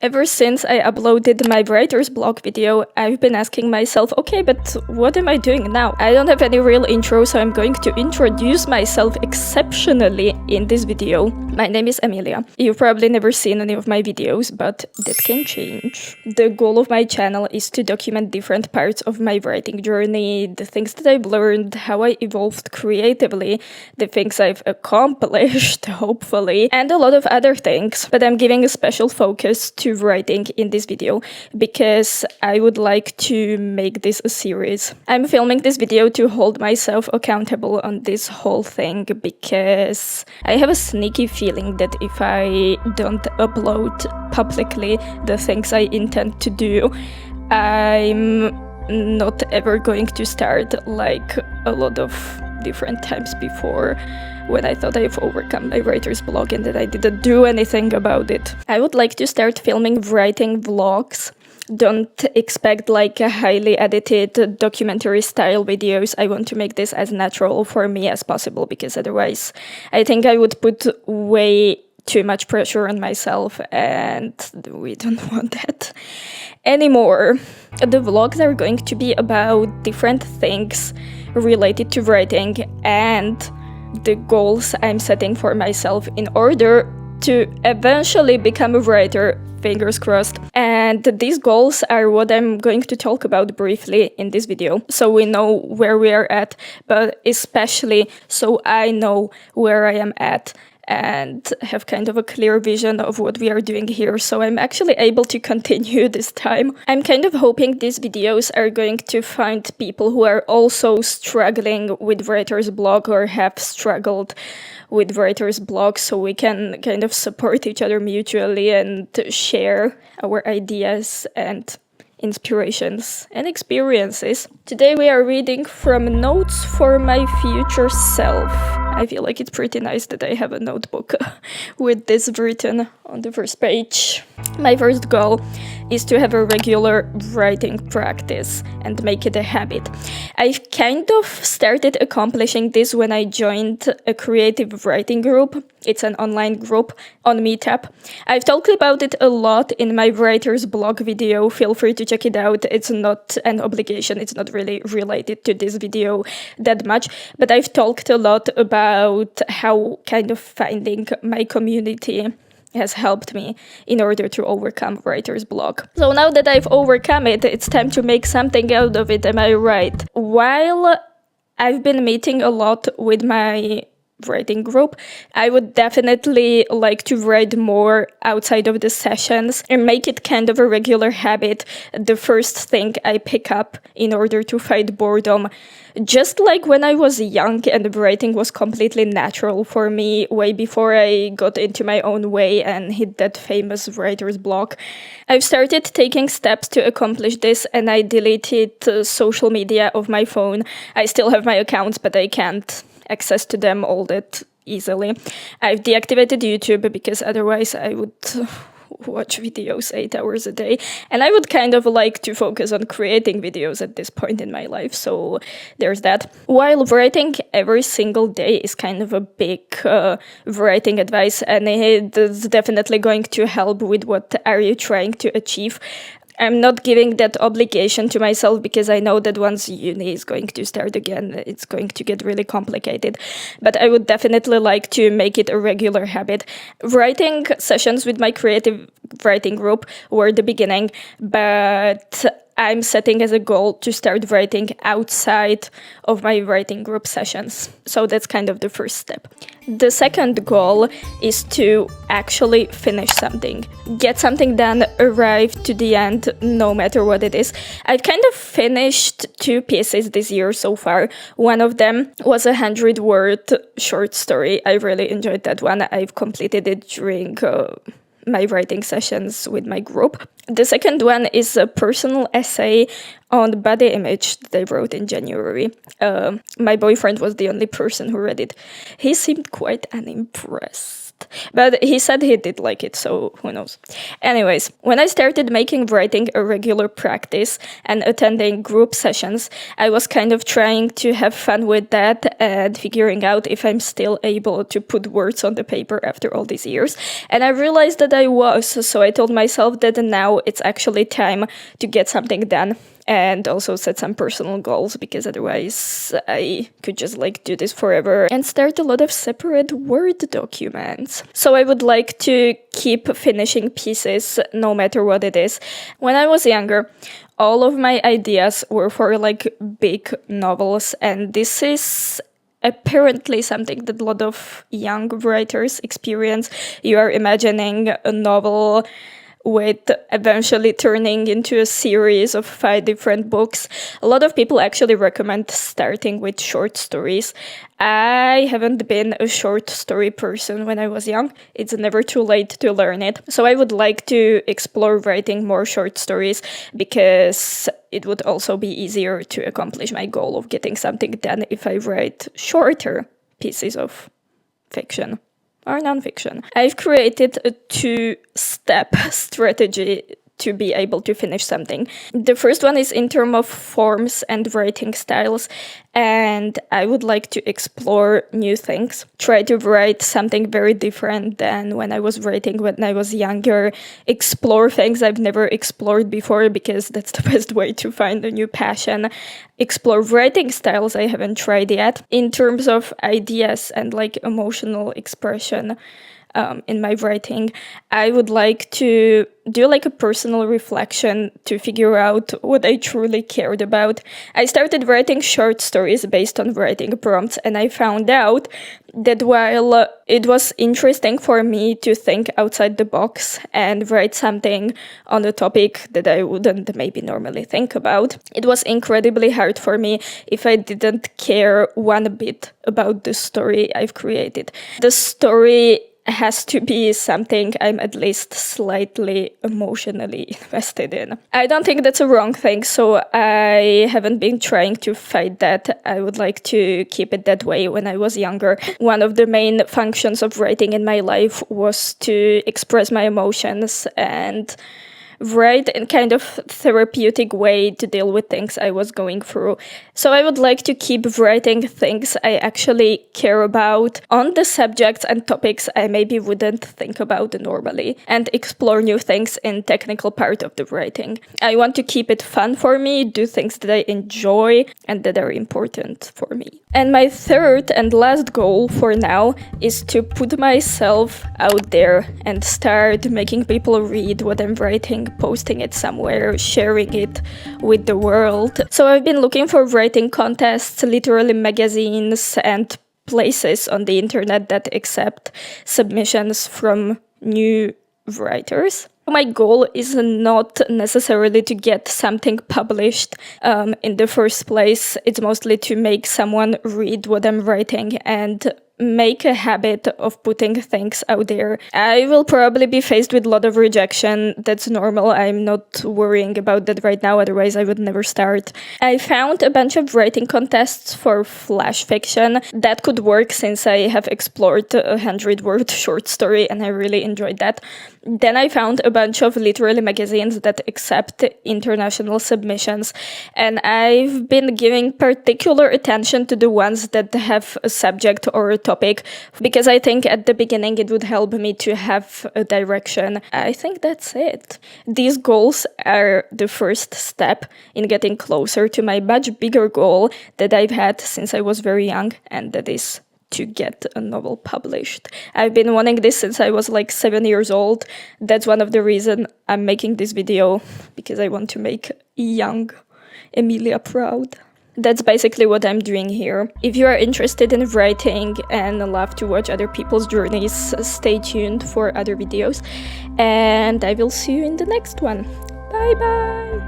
Ever since I uploaded my writer's block video, I've been asking myself, okay, but what am I doing now? I don't have any real intro, so I'm going to introduce myself exceptionally in this video. My name is Emilia. You've probably never seen any of my videos, but that can change. The goal of my channel is to document different parts of my writing journey, the things that I've learned, how I evolved creatively, the things I've accomplished, hopefully, and a lot of other things. But I'm giving a special focus to writing in this video because I would like to make this a series. I'm filming this video to hold myself accountable on this whole thing because I have a sneaky feeling that if I don't upload publicly the things I intend to do, I'm not ever going to start like a lot of different times before, when I thought I've overcome my writer's block and that I didn't do anything about it. I would like to start filming writing vlogs. Don't expect like a highly edited documentary style videos. I want to make this as natural for me as possible because otherwise I think I would put way too much pressure on myself and we don't want that anymore. The vlogs are going to be about different things related to writing and the goals I'm setting for myself in order to eventually become a writer, fingers crossed. And these goals are what I'm going to talk about briefly in this video, so we know where we are at, but especially so I know where I am at and have kind of a clear vision of what we are doing here, so I'm actually able to continue this time. I'm kind of hoping these videos are going to find people who are also struggling with writer's block or have struggled with writer's block, so we can kind of support each other mutually and share our ideas and inspirations and experiences. Today we are reading from Notes for My Future Self. I feel like it's pretty nice that I have a notebook with this written on the first page. My first goal is to have a regular writing practice and make it a habit. I've kind of started accomplishing this when I joined a creative writing group. It's an online group on Meetup. I've talked about it a lot in my writer's blog video. Feel free to check it out. It's not an obligation. It's not really related to this video that much, but I've talked a lot about how kind of finding my community has helped me in order to overcome writer's block. So now that I've overcome it, it's time to make something out of it, am I right? While I've been meeting a lot with my writing group, I would definitely like to write more outside of the sessions and make it kind of a regular habit, the first thing I pick up in order to fight boredom. Just like when I was young and writing was completely natural for me way before I got into my own way and hit that famous writer's block, I've started taking steps to accomplish this and I deleted social media of my phone. I still have my accounts, but I can't access to them all that easily. I've deactivated YouTube because otherwise I would watch videos 8 hours a day, and I would kind of like to focus on creating videos at this point in my life, so there's that. While writing every single day is kind of a big writing advice, and it's definitely going to help with what are you trying to achieve. I'm not giving that obligation to myself because I know that once uni is going to start again, it's going to get really complicated. But I would definitely like to make it a regular habit. Writing sessions with my creative writing group were the beginning, but I'm setting as a goal to start writing outside of my writing group sessions. So that's kind of the first step. The second goal is to actually finish something. Get something done, arrive to the end, no matter what it is. I've kind of finished 2 pieces this year so far. One of them was a 100-word short story. I really enjoyed that one. I've completed it during my writing sessions with my group. The second one is a personal essay on body image that I wrote in January. My boyfriend was the only person who read it. He seemed quite unimpressed. But he said he did like it, so who knows. Anyways, when I started making writing a regular practice and attending group sessions, I was kind of trying to have fun with that and figuring out if I'm still able to put words on the paper after all these years. And I realized that I was, so I told myself that now it's actually time to get something done. And also set some personal goals, because otherwise I could just like do this forever and start a lot of separate Word documents. So I would like to keep finishing pieces no matter what it is. When I was younger, all of my ideas were for like big novels, and this is apparently something that a lot of young writers experience. You are imagining a novel with eventually turning into a series of 5 different books. A lot of people actually recommend starting with short stories. I haven't been a short story person when I was young. It's never too late to learn it. So I would like to explore writing more short stories, because it would also be easier to accomplish my goal of getting something done if I write shorter pieces of fiction or nonfiction. I've created a 2-step strategy to be able to finish something. The first one is in terms of forms and writing styles, and I would like to explore new things. Try to write something very different than when I was writing when I was younger. Explore things I've never explored before, because that's the best way to find a new passion. Explore writing styles I haven't tried yet. In terms of ideas and like emotional expression, in my writing, I would like to do like a personal reflection to figure out what I truly cared about. I started writing short stories based on writing prompts, and I found out that while it was interesting for me to think outside the box and write something on a topic that I wouldn't maybe normally think about, it was incredibly hard for me if I didn't care one bit about the story I've created. The story has to be something I'm at least slightly emotionally invested in. I don't think that's a wrong thing, so I haven't been trying to fight that. I would like to keep it that way. When I was younger, one of the main functions of writing in my life was to express my emotions and write in kind of therapeutic way to deal with things I was going through. So I would like to keep writing things I actually care about on the subjects and topics I maybe wouldn't think about normally, and explore new things in technical part of the writing. I want to keep it fun for me, do things that I enjoy and that are important for me. And my third and last goal for now is to put myself out there and start making people read what I'm writing, posting it somewhere, sharing it with the world. So I've been looking for writing contests, literally magazines and places on the internet that accept submissions from new writers. My goal is not necessarily to get something published in the first place. It's mostly to make someone read what I'm writing and make a habit of putting things out there. I will probably be faced with a lot of rejection. That's normal. I'm not worrying about that right now, otherwise I would never start. I found a bunch of writing contests for flash fiction. That could work since I have explored a 100-word short story and I really enjoyed that. Then I found a bunch of literary magazines that accept international submissions, and I've been giving particular attention to the ones that have a subject or a topic, because I think at the beginning it would help me to have a direction. I think that's it. These goals are the first step in getting closer to my much bigger goal that I've had since I was very young, and that is to get a novel published. I've been wanting this since I was like 7 years old. That's one of the reasons I'm making this video, because I want to make young Emilia proud. That's basically what I'm doing here. If you are interested in writing and love to watch other people's journeys, stay tuned for other videos, and I will see you in the next one. Bye bye!